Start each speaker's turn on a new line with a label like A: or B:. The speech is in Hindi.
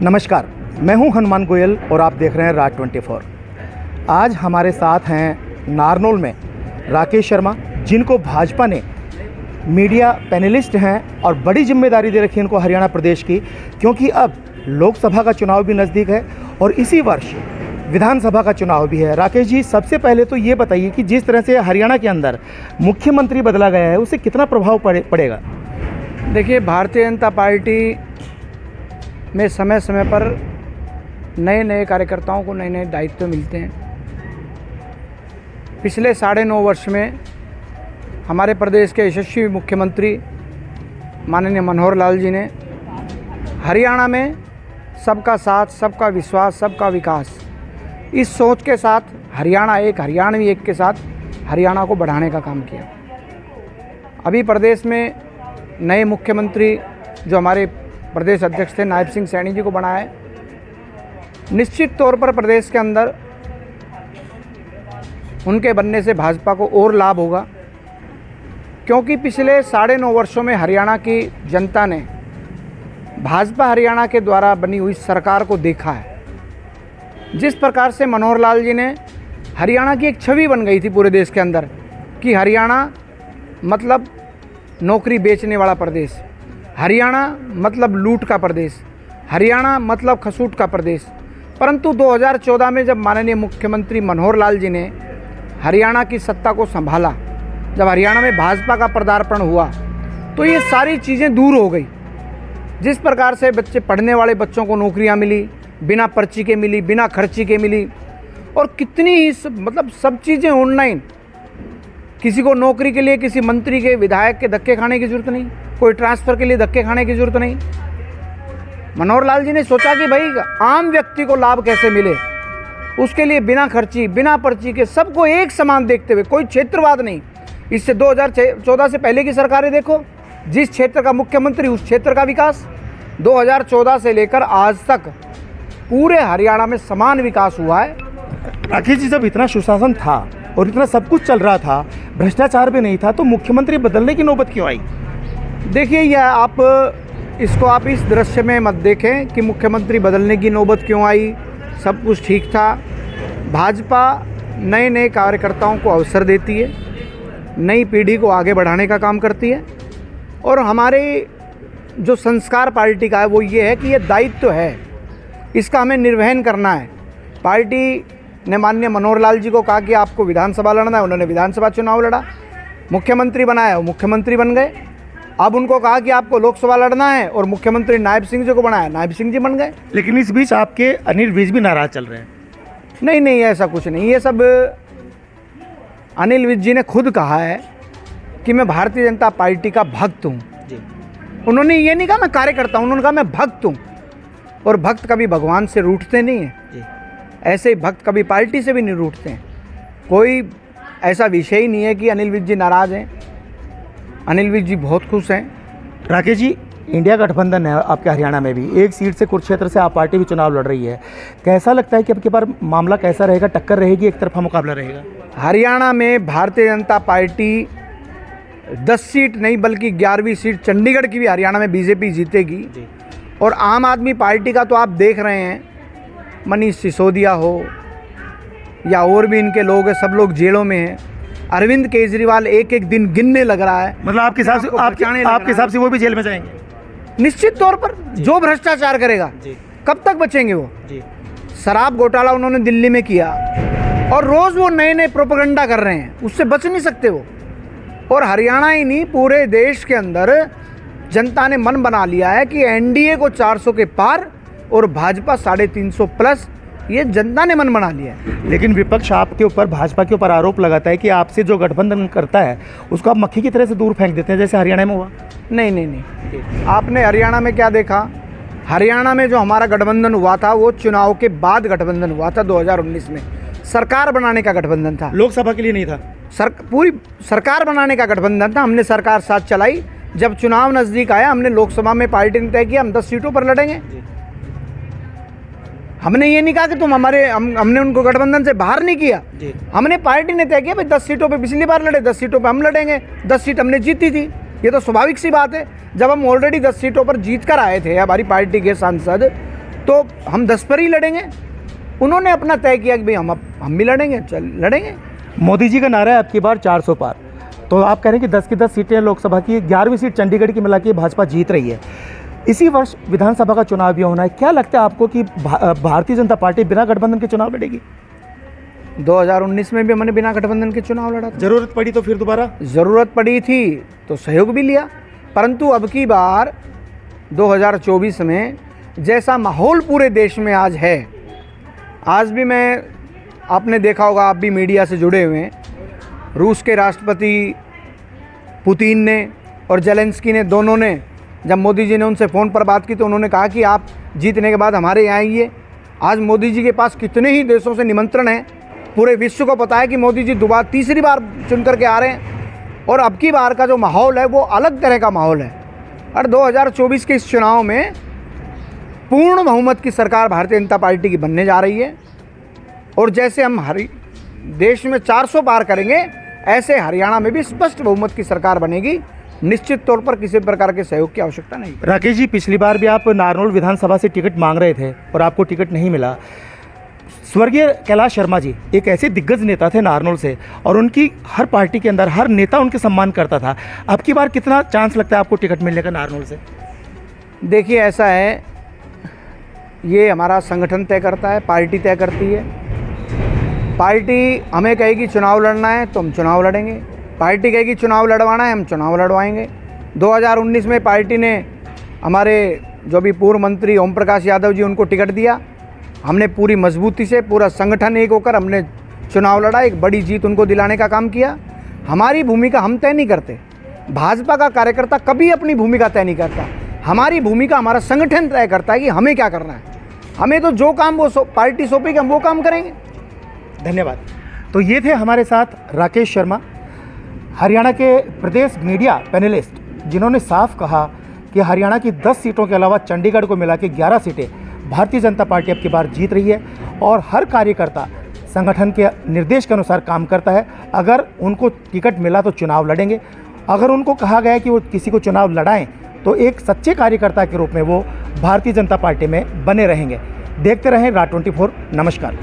A: नमस्कार, मैं हूं हनुमान गोयल और आप देख रहे हैं राज 24। आज हमारे साथ हैं नारनौल में राकेश शर्मा, जिनको भाजपा ने मीडिया पैनलिस्ट हैं और बड़ी जिम्मेदारी दे रखी है इनको हरियाणा प्रदेश की, क्योंकि अब लोकसभा का चुनाव भी नज़दीक है और इसी वर्ष विधानसभा का चुनाव भी है। राकेश जी, सबसे पहले तो ये बताइए कि जिस तरह से हरियाणा के अंदर मुख्यमंत्री बदला गया है, उससे कितना प्रभाव पड़ेगा?
B: देखिए, भारतीय जनता पार्टी में समय समय पर नए नए कार्यकर्ताओं को नए नए दायित्व मिलते हैं। पिछले 9.5 वर्ष में हमारे प्रदेश के यशस्वी मुख्यमंत्री माननीय मनोहर लाल जी ने हरियाणा में सबका साथ, सबका विश्वास, सबका विकास, इस सोच के साथ हरियाणा एक, हरियाणवी एक के साथ हरियाणा को बढ़ाने का काम किया। अभी प्रदेश में नए मुख्यमंत्री जो हमारे प्रदेश अध्यक्ष थे नायब सिंह सैनी जी को बनाया है। निश्चित तौर पर प्रदेश के अंदर उनके बनने से भाजपा को और लाभ होगा, क्योंकि पिछले 9.5 वर्षों में हरियाणा की जनता ने भाजपा हरियाणा के द्वारा बनी हुई सरकार को देखा है। जिस प्रकार से मनोहर लाल जी ने हरियाणा की एक छवि बन गई थी पूरे देश के अंदर कि हरियाणा मतलब नौकरी बेचने वाला प्रदेश, हरियाणा मतलब लूट का प्रदेश, हरियाणा मतलब खसूट का प्रदेश। परंतु 2014 में जब माननीय मुख्यमंत्री मनोहर लाल जी ने हरियाणा की सत्ता को संभाला, जब हरियाणा में भाजपा का पदार्पण हुआ, तो ये सारी चीज़ें दूर हो गई। जिस प्रकार से पढ़ने वाले बच्चों को नौकरियां मिली, बिना पर्ची के मिली, बिना खर्ची के मिली, और कितनी ही सब चीज़ें ऑनलाइन। किसी को नौकरी के लिए किसी मंत्री के, विधायक के धक्के खाने की ज़रूरत नहीं, कोई ट्रांसफ़र के लिए धक्के खाने की ज़रूरत नहीं। मनोहर लाल जी ने सोचा कि भाई आम व्यक्ति को लाभ कैसे मिले, उसके लिए बिना खर्ची, बिना पर्ची के सबको एक समान देखते हुए, कोई क्षेत्रवाद नहीं। इससे 2014 से पहले की सरकारें देखो, जिस क्षेत्र का मुख्यमंत्री उस क्षेत्र का विकास। 2014 से लेकर आज तक पूरे हरियाणा में समान विकास हुआ है।
A: राकेश जी, जब इतना सुशासन था और इतना सब कुछ चल रहा था, भ्रष्टाचार भी नहीं था, तो मुख्यमंत्री बदलने की नौबत क्यों आई?
B: देखिए, यह आप इस दृश्य में मत देखें कि मुख्यमंत्री बदलने की नौबत क्यों आई। सब कुछ ठीक था। भाजपा नए नए कार्यकर्ताओं को अवसर देती है, नई पीढ़ी को आगे बढ़ाने का काम करती है, और हमारे जो संस्कार पार्टी का है वो ये है कि ये दायित्व है, इसका हमें निर्वहन करना है। पार्टी ने माननीय मनोहर लाल जी को कहा कि आपको विधानसभा लड़ना है, उन्होंने विधानसभा चुनाव लड़ा। मुख्यमंत्री बनाया, वो मुख्यमंत्री बन गए। अब उनको कहा कि आपको लोकसभा लड़ना है और मुख्यमंत्री नायब सिंह जी को बनाया, नायब सिंह जी बन गए।
A: लेकिन इस बीच आपके अनिल विज भी नाराज चल रहे हैं।
B: नहीं, ऐसा कुछ नहीं। ये सब अनिल विज जी ने खुद कहा है कि मैं भारतीय जनता पार्टी का भक्त हूँ। उन्होंने ये नहीं कहा मैं कार्यकर्ता हूँ, उन्होंने कहा मैं भक्त हूँ। और भक्त कभी भगवान से रूठते नहीं हैं, ऐसे ही भक्त कभी पार्टी से भी नहीं रूठते हैं। कोई ऐसा विषय ही नहीं है कि अनिल विज जी नाराज़ हैं। अनिल विज जी बहुत खुश हैं।
A: राकेश जी, इंडिया गठबंधन है आपके हरियाणा में भी, एक सीट से कुरुक्षेत्र से आप पार्टी भी चुनाव लड़ रही है। कैसा लगता है कि अब के बार मामला कैसा रहेगा? टक्कर रहेगी, एक तरफा मुकाबला रहेगा?
B: हरियाणा में भारतीय जनता पार्टी 10 सीट नहीं बल्कि 11वीं सीट चंडीगढ़ की भी हरियाणा में बीजेपी जीतेगी। और आम आदमी पार्टी का तो आप देख रहे हैं, मनीष सिसोदिया हो या और भी इनके लोग हैं, सब लोग जेलों में हैं। अरविंद केजरीवाल एक एक दिन गिनने लग रहा है।
A: मतलब आपके हिसाब से वो भी जेल में जाएंगे?
B: निश्चित तौर पर। जो भ्रष्टाचार करेगा कब तक बचेंगे वो? शराब घोटाला उन्होंने दिल्ली में किया और रोज वो नए नए प्रोपेगेंडा कर रहे हैं, उससे बच नहीं सकते वो। और हरियाणा ही नहीं, पूरे देश के अंदर जनता ने मन बना लिया है कि एनडीए को 400 के पार और भाजपा 350 प्लस, ये जनता ने मन बना लिया है।
A: लेकिन विपक्ष आपके ऊपर, भाजपा के ऊपर आरोप लगाता है कि आपसे जो गठबंधन करता है उसको आप मक्खी की तरह से दूर फेंक देते हैं, जैसे हरियाणा में हुआ।
B: नहीं। आपने हरियाणा में क्या देखा? हरियाणा में जो हमारा गठबंधन हुआ था वो चुनाव के बाद गठबंधन हुआ था। 2019 में सरकार बनाने का गठबंधन था,
A: लोकसभा के लिए नहीं था।
B: पूरी सरकार बनाने का गठबंधन था। हमने सरकार साथ चलाई। जब चुनाव नज़दीक आया, हमने लोकसभा में पार्टी ने तय किया हम 10 सीटों पर लड़ेंगे। हमने ये नहीं कहा कि हमने उनको गठबंधन से बाहर नहीं किया। हमने पार्टी ने तय किया भाई 10 सीटों पे पिछली बार लड़े, 10 सीटों पे हम लड़ेंगे। 10 सीट हमने जीती थी, ये तो स्वाभाविक सी बात है। जब हम ऑलरेडी 10 सीटों पर जीत कर आए थे हमारी पार्टी के सांसद, तो हम 10 पर ही लड़ेंगे। उन्होंने अपना तय किया कि भाई हम भी लड़ेंगे, चल लड़ेंगे।
A: मोदी जी का नारा है अब की बार 400 पार, तो आप कह रहे हैं कि 10 की 10 सीटें लोकसभा की, 11वीं सीट चंडीगढ़ की मिला के भाजपा जीत रही है। इसी वर्ष विधानसभा का चुनाव भी होना है, क्या लगता है आपको कि भारतीय जनता पार्टी बिना गठबंधन के चुनाव लड़ेगी?
B: 2019 में भी हमने बिना गठबंधन के चुनाव लड़ा था।
A: जरूरत पड़ी तो फिर दोबारा?
B: ज़रूरत पड़ी थी तो सहयोग भी लिया, परंतु अब की बार 2024 में जैसा माहौल पूरे देश में आज है, आज भी आपने देखा होगा, आप भी मीडिया से जुड़े हुए हैं, रूस के राष्ट्रपति पुतिन ने और जेलेंस्की ने, दोनों ने, जब मोदी जी ने उनसे फ़ोन पर बात की तो उन्होंने कहा कि आप जीतने के बाद हमारे यहाँ आइए। आज मोदी जी के पास कितने ही देशों से निमंत्रण है, पूरे विश्व को पता है कि मोदी जी दोबारा तीसरी बार चुन करके आ रहे हैं। और अब की बार का जो माहौल है वो अलग तरह का माहौल है। और 2024 के इस चुनाव में पूर्ण बहुमत की सरकार भारतीय जनता पार्टी की बनने जा रही है। और जैसे हम देश में 400 पार करेंगे, ऐसे हरियाणा में भी स्पष्ट बहुमत की सरकार बनेगी। निश्चित तौर पर किसी प्रकार के सहयोग की आवश्यकता नहीं।
A: राकेश जी, पिछली बार भी आप नारनौल विधानसभा से टिकट मांग रहे थे और आपको टिकट नहीं मिला। स्वर्गीय कैलाश शर्मा जी एक ऐसे दिग्गज नेता थे नारनौल से, और उनकी हर पार्टी के अंदर हर नेता उनके सम्मान करता था। अब की बार कितना चांस लगता है आपको टिकट मिलने का नारनौल से?
B: देखिए, ऐसा है, ये हमारा संगठन तय करता है, पार्टी तय करती है। पार्टी हमें कहेगी चुनाव लड़ना है तो हम चुनाव लड़ेंगे, पार्टी कहेगी चुनाव लड़वाना है हम चुनाव लड़वाएंगे। 2019 में पार्टी ने हमारे जो भी पूर्व मंत्री ओम प्रकाश यादव जी, उनको टिकट दिया। हमने पूरी मजबूती से, पूरा संगठन एक होकर हमने चुनाव लड़ा, एक बड़ी जीत उनको दिलाने का काम किया। हमारी भूमिका हम तय नहीं करते, भाजपा का कार्यकर्ता कभी अपनी भूमिका तय नहीं करता। हमारी भूमिका हमारा संगठन तय करता है कि हमें क्या करना है। हमें तो जो काम वो पार्टी सौंपेगी हम वो काम करेंगे।
A: धन्यवाद। तो ये थे हमारे साथ राकेश शर्मा, हरियाणा के प्रदेश मीडिया पैनलिस्ट, जिन्होंने साफ कहा कि हरियाणा की 10 सीटों के अलावा चंडीगढ़ को मिला के 11 सीटें भारतीय जनता पार्टी अब की बार जीत रही है। और हर कार्यकर्ता संगठन के निर्देश के अनुसार काम करता है। अगर उनको टिकट मिला तो चुनाव लड़ेंगे, अगर उनको कहा गया है कि वो किसी को चुनाव लड़ाएं तो एक सच्चे कार्यकर्ता के रूप में वो भारतीय जनता पार्टी में बने रहेंगे। देखते रहें राज 24। नमस्कार।